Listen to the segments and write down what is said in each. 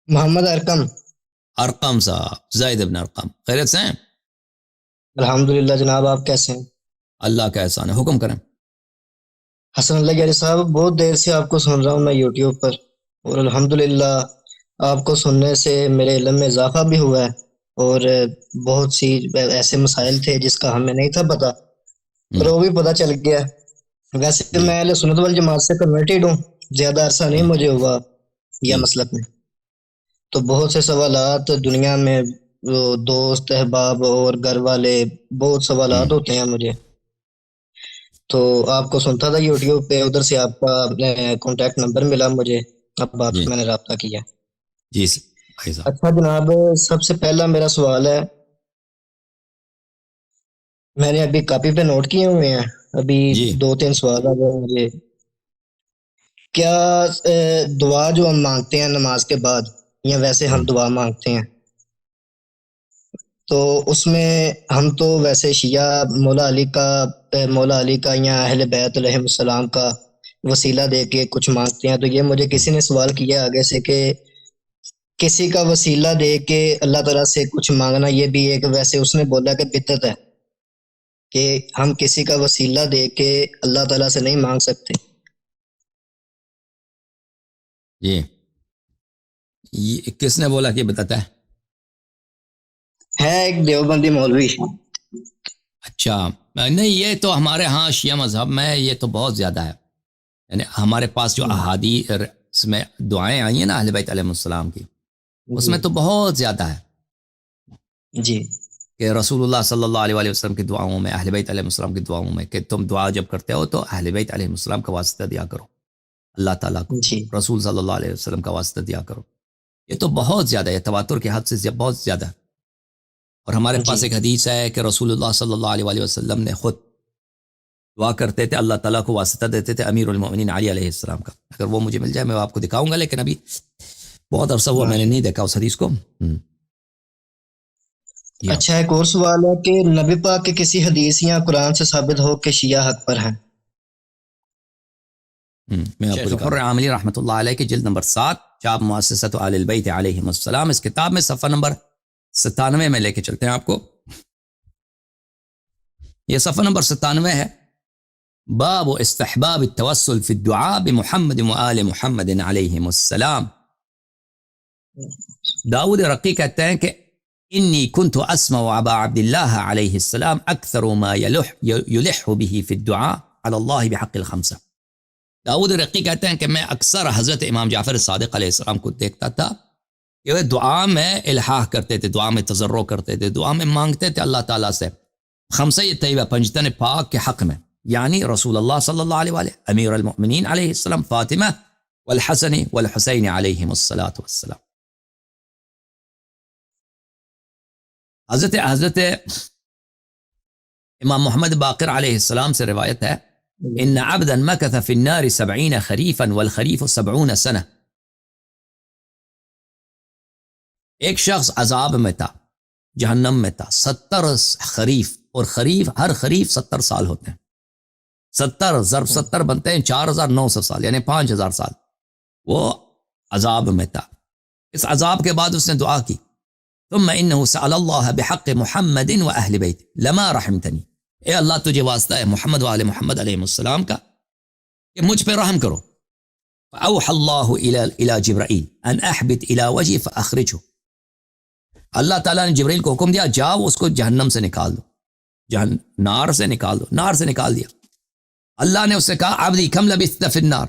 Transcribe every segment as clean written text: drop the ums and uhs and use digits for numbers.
محمد ارکم۔ ارقم صاحب، زید ابن ارقم، خیریت سے ہیں؟ الحمدللہ جناب، آپ کیسے ہیں؟ اللہ کا احسان ہے، حکم کریں۔ حسن اللہ گیری صاحب، بہت دیر سے آپ کو سن رہا ہوں میں یوٹیوب پر، اور الحمدللہ آپ کو سننے سے میرے علم میں اضافہ بھی ہوا ہے، اور بہت سی ایسے مسائل تھے جس کا ہمیں نہیں تھا پتا، اور وہ بھی پتا چل گیا۔ ویسے جی میں اہل سنت والجماعت سے کنورٹیڈ ہوں، زیادہ عرصہ نہیں جی مجھے ہوا یا جی مسلک میں، تو بہت سے سوالات دنیا میں، وہ دوست احباب اور گھر والے، بہت سوالات ہوتے ہیں مجھے، تو آپ کو سنتا تھا یوٹیوب پہ، ادھر سے آپ کا کانٹیکٹ نمبر ملا مجھے، اب آپ جی سے میں نے رابطہ کیا۔ جی بھائی صاحب۔ اچھا جناب، سب سے پہلا میرا سوال ہے، میں نے ابھی کاپی پہ نوٹ کیے ہوئے ہیں، ابھی جی دو تین سوال آ گئے مجھے۔ کیا دعا جو ہم مانگتے ہیں نماز کے بعد، یا ویسے ہم دعا مانگتے ہیں، تو اس میں ہم تو ویسے شیعہ مولا علی کا یا اہل بیت علیہ السلام کا وسیلہ دے کے کچھ مانگتے ہیں، تو یہ مجھے کسی نے سوال کیا آگے سے کہ کسی کا وسیلہ دے کے اللہ تعالیٰ سے کچھ مانگنا، یہ بھی ایک، ویسے اس نے بولا کہ بدعت ہے کہ ہم کسی کا وسیلہ دے کے اللہ تعالیٰ سے نہیں مانگ سکتے۔ جی یہ کس نے بولا کہ بتاتا ہے؟ ہے ایک دیوبندی مولوی۔ اچھا، نہیں یہ تو ہمارے ہاں شیعہ مذہب میں یہ تو بہت زیادہ ہے، یعنی ہمارے پاس جو احادیث میں دعائیں آئی ہیں نا اہل بیت علیہ السلام کی، اس جی میں تو بہت زیادہ ہے جی کہ رسول اللہ صلی اللہ علیہ وسلم کی دعاؤں میں، اہل بیت علیہ السلام کی دعاؤں میں، کہ تم دعا جب کرتے ہو تو اہل بیت علیہ السلام کا واسطہ دیا کرو اللہ تعالیٰ کو، جی رسول صلی اللہ علیہ وسلم کا واسطہ دیا کرو۔ یہ تو بہت زیادہ ہے، تواتر کے حد سے بہت زیادہ ہے۔ اور ہمارے جی پاس ایک حدیث ہے کہ رسول اللہ صلی اللہ علیہ وسلم نے خود دعا کرتے تھے، اللہ تعالیٰ کو واسطہ دیتے تھے امیر المؤمنین علی علیہ السلام کا۔ اگر وہ مجھے مل جائے میں آپ کو دکھاؤں گا، لیکن ابھی بہت عرصہ ہوا میں نے نہیں دیکھا اس حدیث کو۔ یا اچھا، ایک اور سوال ہے کہ نبی پاک کے کسی حدیث یا قرآن سے ثابت ہو کہ شیعہ حق پر ہیں؟ میں آپ کو دکھاؤں، عاملی رحمۃ اللہ علیہ کی جلد نمبر 7، چاپ مؤسسۃ آل البیت علیہم السلام، اس کتاب میں صفحہ نمبر 97 میں لے کے چلتے ہیں آپ کو۔ یہ صفحہ نمبر 97 ہے، باب استحباب التوسل فی الدعاء بمحمد وآل محمد علیہم السلام۔ داؤد رقی کہتے ہیں کہ انی کنت اسمع ابا عبد اللہ علیہ السلام اکثر ما یلح به فی الدعاء علی اللہ بحق الخمسہ۔ داؤد رقی کہتے ہیں کہ میں اکثر حضرت امام جعفر صادق علیہ السلام کو دیکھتا تھا کہ وہ دعا میں الحاح کرتے تھے، دعا میں تضرع کرتے تھے، دعا میں مانگتے تھے اللہ تعالیٰ سے خمسہ طیبہ پنجتن پاک کے حق میں، یعنی رسول اللہ صلی اللہ علیہ وآلہ، امیر المؤمنین علیہ السلام، فاطمہ والحسن والحسین علیہم السلام۔ حضرت امام محمد باقر علیہ السلام سے روایت ہے، ان عبدا مکث فی النار 70 خریفا والخریف 70 سنہ۔ ایک شخص عذاب میں تھا، جہنم میں تھا 70 خریف، اور خریف ہر خریف 70 سال ہوتے ہیں، 70 ضرب 70 بنتے ہیں 4900 سال، یعنی 5000 سال وہ عذاب میں تھا۔ اس عذاب کے بعد اس نے دعا کی، ثم انه سأل الله بحق محمد واهل بیت لما رحمتنی، اے اللہ تجھے واسطہ ہے محمد و آل محمد علیہ السلام کا کہ مجھ پہ رحم کرو۔ فاوحى الله الى جبرائیل ان احبط الى وجهه فاخرجه، اللہ تعالیٰ نے جبرائیل کو حکم دیا جاؤ اس کو جہنم سے نکال دو، نار سے نکال دو، نار سے نکال دیا۔ اللہ نے اس سے کہا عبدی کم لبثت فی النار،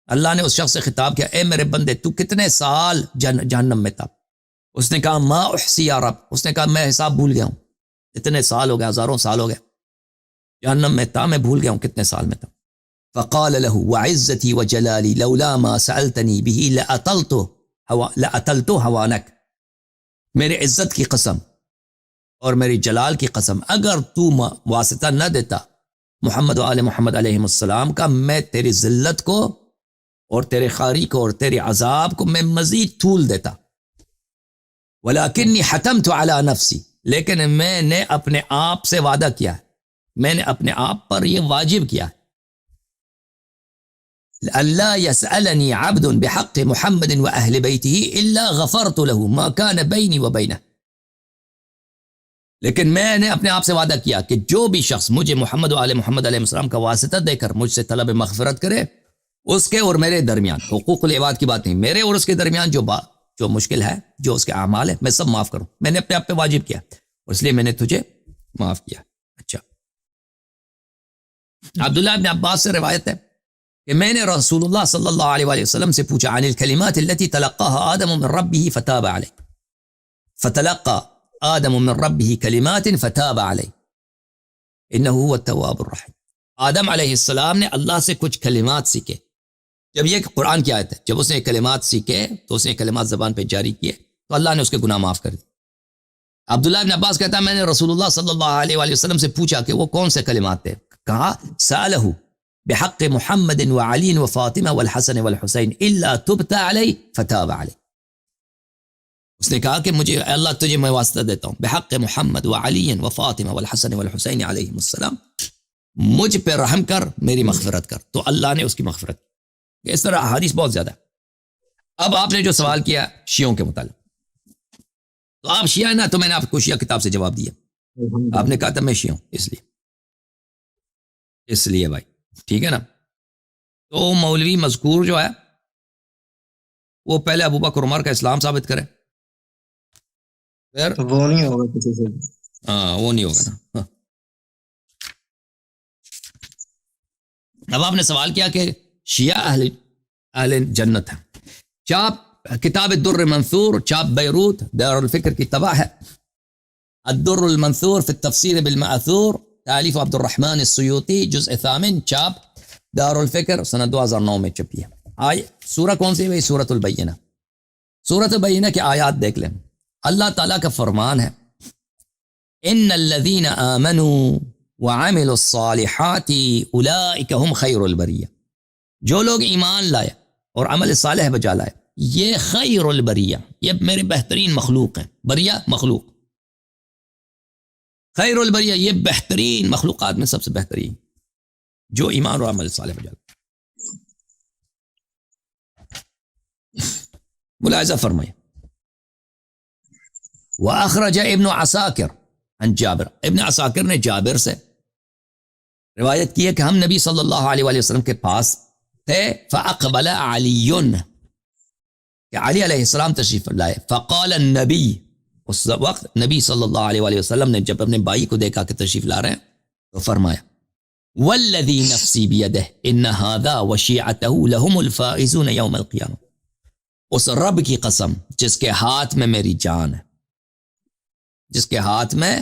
اللہ نے اس شخص سے خطاب کیا اے میرے بندے تو کتنے سال جہنم میں تھا؟ اس نے کہا ما احسی یا رب، اس نے کہا میں حساب بھول گیا ہوں، اتنے سال ہو گئے، ہزاروں سال ہو گئے جہنم میں تھا، میں بھول گیا ہوں کتنے سال میں تھا۔ فقال له وعزتی وجلالی لولا ما سألتنی به لأطلت ہوانک، میرے عزت کی قسم اور میری جلال کی قسم، اگر تو واسطہ نہ دیتا محمد و آل محمد علیہ السلام کا، میں تیری ذلت کو اور تیرے خاری کو اور تیرے عذاب کو میں مزید طول دیتا۔ ولیکنی حتمت علی نفسی، لیکن میں نے اپنے آپ سے وعدہ کیا ہے، میں نے اپنے آپ پر یہ واجب کیا ہے اللہ يسألني عبد بحق محمد وأهل بيته إلا غفرت له ما كان بيني وبينه. لیکن میں نے اپنے آپ سے وعدہ کیا کہ جو بھی شخص مجھے محمد و آل محمد علیہ السلام کا واسطہ دے کر مجھ سے طلب مغفرت کرے، اس کے اور میرے درمیان، حقوق العباد کی بات نہیں، میرے اور اس کے درمیان جو مشکل ہے، جو اس کے اعمال ہے، میں سب معاف کروں. میں نے اپنے آپ پہ واجب کیا اور اس لیے میں نے تجھے معاف کیا. اچھا، عبداللہ ابن عباس سے روایت ہے کہ میں نے رسول اللہ صلی اللہ علیہ وآلہ وسلم سے پوچھا عن الکلمات التي تلقاها آدم من ربه فتاب عليه. فتلقى آدم من ربه كلمات فتاب عليه انه هو التواب الرحیم. آدم علیہ السلام نے اللہ سے کچھ کلمات سیکھے. جب یہ قرآن کی آیت ہے، جب اس نے کلمات سیکھے تو اس نے کلمات زبان پہ جاری کیے تو اللہ نے اس کے گناہ معاف کر دیے. عبداللہ ابن عباس کہتا ہے میں نے رسول اللہ صلی اللہ علیہ وآلہ وسلم سے پوچھا کہ وہ کون سے کلمات تھے. کہا سألہ بحق محمد وعلی وفاطمہ والحسن والحسین الا تبت علی فتاب علی. اس نے کہا کہ مجھے اللہ تجھے میں واسطہ دیتا ہوں بحق محمد وعلی وفاطمہ والحسن والحسین علیہم السلام، مجھ پہ رحم کر، میری مغفرت کر. تو اللہ نے اس کی مغفرت کی. اس طرح حدیث بہت زیادہ. اب آپ نے جو سوال کیا شیعوں کے متعلق، تو آپ شیعہ نا، تو میں نے آپ کو شیعہ کتاب سے جواب دیا. آپ نے کہا تھا میں شیعہ ہوں، اس لیے بھائی ٹھیک ہے نا. تو مولوی مذکور جو ہے وہ پہلے ابو بکر عمر کا اسلام ثابت کرے، پھر وہ نہیں ہوگا کسی سے. ہاں وہ نہیں ہوگا نا. اب آپ نے سوال کیا کہ شیعہ اہل جنت ہیں. چاپ کتاب الدر المنثور، چاپ بیروت، دار الفکر کی طبع ہے. الدر المنثور فی التفسیر بالمأثور، تالیف عبد الرحمن السیوطی، جزء 8، چاپ دار الفکر، سنہ 2009 میں چھپی ہے. سورہ کون سی ہے؟ سورۃ البینہ. سورۃ البینہ کی آیات دیکھ لیں. اللہ تعالیٰ کا فرمان ہے ان الذین آمنوا وعملوا الصالحات اولئک هم خیر البریہ. جو لوگ ایمان لائے اور عمل صالح بجا لائے، یہ خیر البریہ، یہ میرے بہترین مخلوق ہیں. بریہ مخلوق، خیر البریہ یہ بہترین مخلوقات میں سب سے بہترین، جو ایمان اور عمل صالح بجا لائے. ملاحظہ فرمائے. وَأَخْرَجَ ابن عساکر عن جابر، ابن عساکر نے جابر سے روایت کی ہے کہ ہم نبی صلی اللہ علیہ وآلہ وسلم کے پاس تھے. فَأَقْبَلَ عَلِيٌّ، کہ علی علیہ السلام تشریف لائے. فَقَالَ النبی، اس وقت نبی صلی اللہ علیہ وآلہ وسلم نے جب اپنے بھائی کو دیکھا کہ تشریف لا رہے ہیں تو فرمایا وَالَّذِي نَفْسِي بِيَدِهِ إِنَّ هَذَا وَشِيعَتَهُ لَهُمُ الْفَائِزُونَ يَوْمَ الْقِيَامَةِ. اس رب کی قسم جس کے ہاتھ میں میری جان ہے، جس کے ہاتھ میں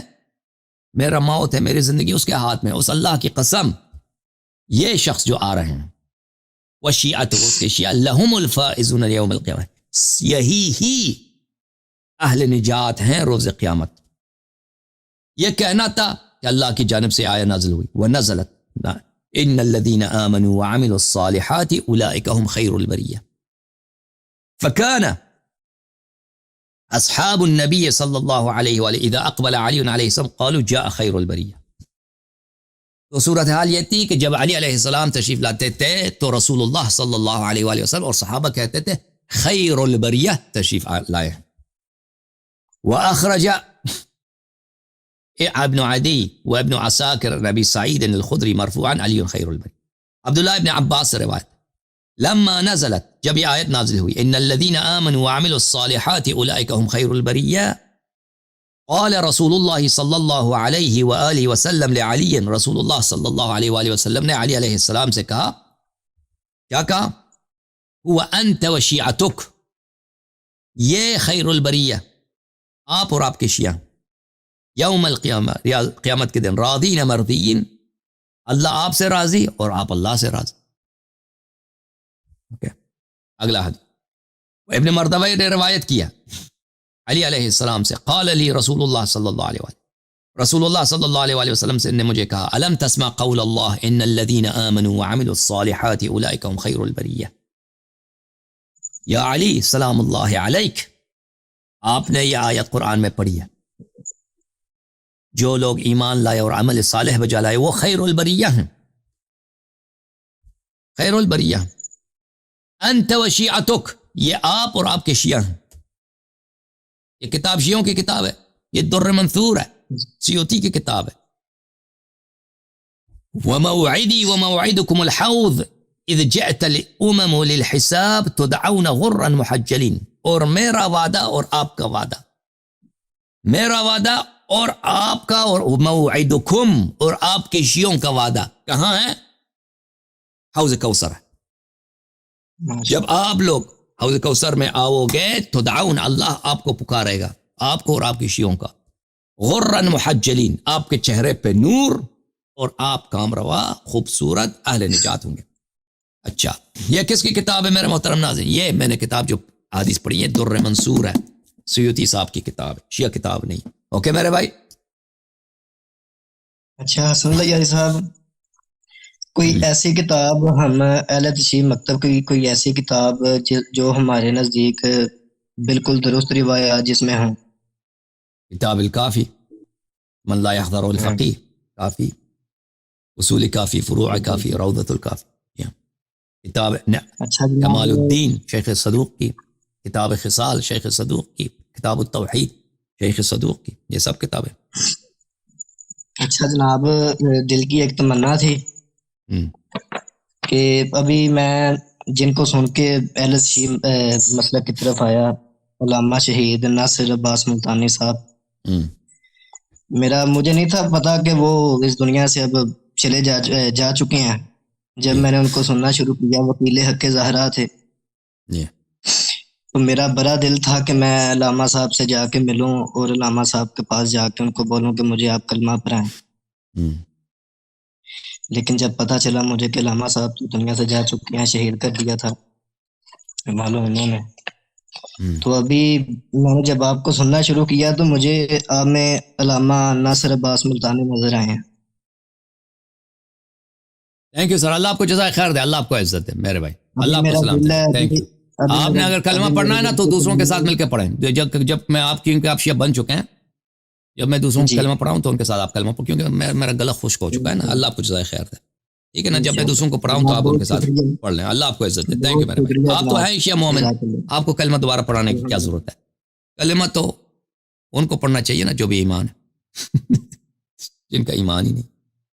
میرا موت ہے، میری زندگی اس کے ہاتھ میں، اس اللہ کی قسم یہ شخص جو آ رہے ہیں وشیعت، اس کے شیعہ، لہم الفائزون یوم القیامہ، یہی ہی اہل نجات ہیں روز قیامت. یہ کہنا تھا کہ اللہ کی جانب سے آیہ نازل ہوئی، ونزلت ان الذین آمنوا وعملوا الصالحات اولئک هم خیر البریہ. فکان اصحاب النبی صلی اللہ علیہ وآلہ اذا اقبل علی علیہ السلام قالوا جاء خیر البریہ. تو صورتحال یہ تھی کہ جب علی علیہ السلام تشریف لاتے تھے تو رسول اللہ صلی اللہ علیہ وآلہ وسلم اور صحابہ کہتے تھے خیر البریہ تشریف لائے. وأخرج ابن عدی و ابن عساکر نبی سعید الخدری مرفوعا علی خیر البریہ. عبداللہ ابن عباس سے روایت، لما نزلت، جب یہ آیت نازل ہوئی، ان الذین آمنوا وعملوا الصالحات اولئک هم خیر البریہ، قال رسول اللہ صلی اللہ علیہ وآلہ وسلم لعلی، رسول اللہ صلی اللہ علیہ وآلہ وسلم نے علی علیہ السلام سے کہا، کیا کہا؟ هو انت وشیعتک، یہ خیر البریہ، آپ اور آپ کے شیعہ، یوم القیامہ، قیامت کے دن، راضین مرضین، اللہ آپ سے راضی اور آپ اللہ سے راضی. اگلا حدیث ابن مردوی نے روایت کیا علی علیہ السلام سے، قال لی رسول اللہ صلی اللہ علیہ وسلم، رسول اللہ صلی اللہ علیہ وسلم سے نے مجھے کہا، الم تسمع قول اللہ ان الذین آمنوا وعملوا الصالحات اولئک هم خیر البریہ. یا علی سلام اللہ علیک، آپ نے یہ آیت قرآن میں پڑھی ہے، جو لوگ ایمان لائے اور عمل صالح بجا لائے وہ خیر البریہ ہیں. خیر البریہ. انت و شیعتک، یہ آپ اور آپ کے شیعہ ہیں. یہ کتاب شیعوں کی کتاب ہے، یہ در منثور ہے، سیوطی کی کتاب ہے. وموعدی وموعدکم الحوض اذ جئت الامم للحساب تدعون غرا محجلین. اور میرا وعدہ اور آپ کا وعدہ، میرا وعدہ اور آپ کا، اور موعدکم اور آپ کے شیعوں کا وعدہ کہاں ہے؟ حوض کوثر ہے. جب آپ لوگ حوض کوثر میں آؤ گے تو دعون، اللہ آپ کو پکارے گا، آپ کو اور آپ کی شیعوں کا. غرن محجلین، آپ کے چہرے پہ نور اور آپ کام روا خوبصورت اہل نجات ہوں گے. اچھا، یہ کس کی کتاب ہے میرے محترم ناظرین؟ یہ میں نے کتاب جو حدیث پڑھی ہے در منصور ہے، سیوطی صاحب کی کتاب ہے، شیعہ کتاب نہیں. اوکے میرے بھائی. اچھا حسن اللہ یاری صاحب، کوئی ایسی کتاب ہم اہل تشیع مکتب کی، کوئی ایسی کتاب جو ہمارے نزدیک بالکل درست روایات جس میں ہوں؟ کتاب الکافی، من لا يحضر الفقیہ کافی، اصول کافی، فروع کافی، روضۃ الکافی. کتاب اچھا کمال جناب، الدین شیخ صدوق کی، کتاب خصال شیخ صدوق کی، کتاب التوحید شیخ صدوق کی، یہ سب کتابیں. اچھا جناب، دل کی ایک تمنا تھی کہ ابھی میں جن کو سن کے اہل تشیع مسلک کی طرف آیا، علامہ شہید ناصر عباس ملتانی صاحب، مجھے نہیں تھا پتا کہ وہ اس دنیا سے اب چلے جا چکے ہیں. جب میں نے ان کو سننا شروع کیا، وکیل حق زہرا تھے، تو میرا بڑا دل تھا کہ میں علامہ صاحب سے جا کے ملوں اور علامہ صاحب کے پاس جا کے ان کو بولوں کہ مجھے آپ کلمہ پڑھائیں. لیکن جب پتا چلا مجھے کہ علامہ صاحب دنیا سے جا چکے ہیں، شہید کر دیا تھا معلوم انہوں نے، تو ابھی میں نے جب آپ کو سننا شروع کیا تو مجھے آپ میں علامہ ناصر عباس ملتانی نظر آئے ہیں. تھینک یو سر، اللہ آپ کو جزائے خیر دے، اللہ آپ کو عزت دے میرے بھائی، اللہ آپ کو میرا سلام دل دے. ہے تھینک یو. آپ نے اگر کلمہ پڑھنا ہے نا تو دوسروں کے ساتھ مل کے پڑھیں. جب میں آپ کیونکہ آپ شیعہ بن چکے ہیں، جب میں دوسروں کو کلمہ پڑھاؤں تو ان کے ساتھ آپ کلمہ پڑھ، کیونکہ میرا گلا خشک ہو چکا ہے نا. اللہ آپ کو جزائے خیر دے، ٹھیک ہے نا. جب میں دوسروں کو پڑھاؤں تو آپ ان کے ساتھ پڑھ لیں. اللہ آپ کو عزت دے. تھینک یو میرے بھائی. آپ تو ہیں شیعہ مومن، آپ کو کلمہ دوبارہ پڑھانے کی کیا ضرورت ہے؟ کلمہ تو ان کو پڑھنا چاہیے نا جو بھی ایمان ہے، جن کا ایمان ہی نہیں.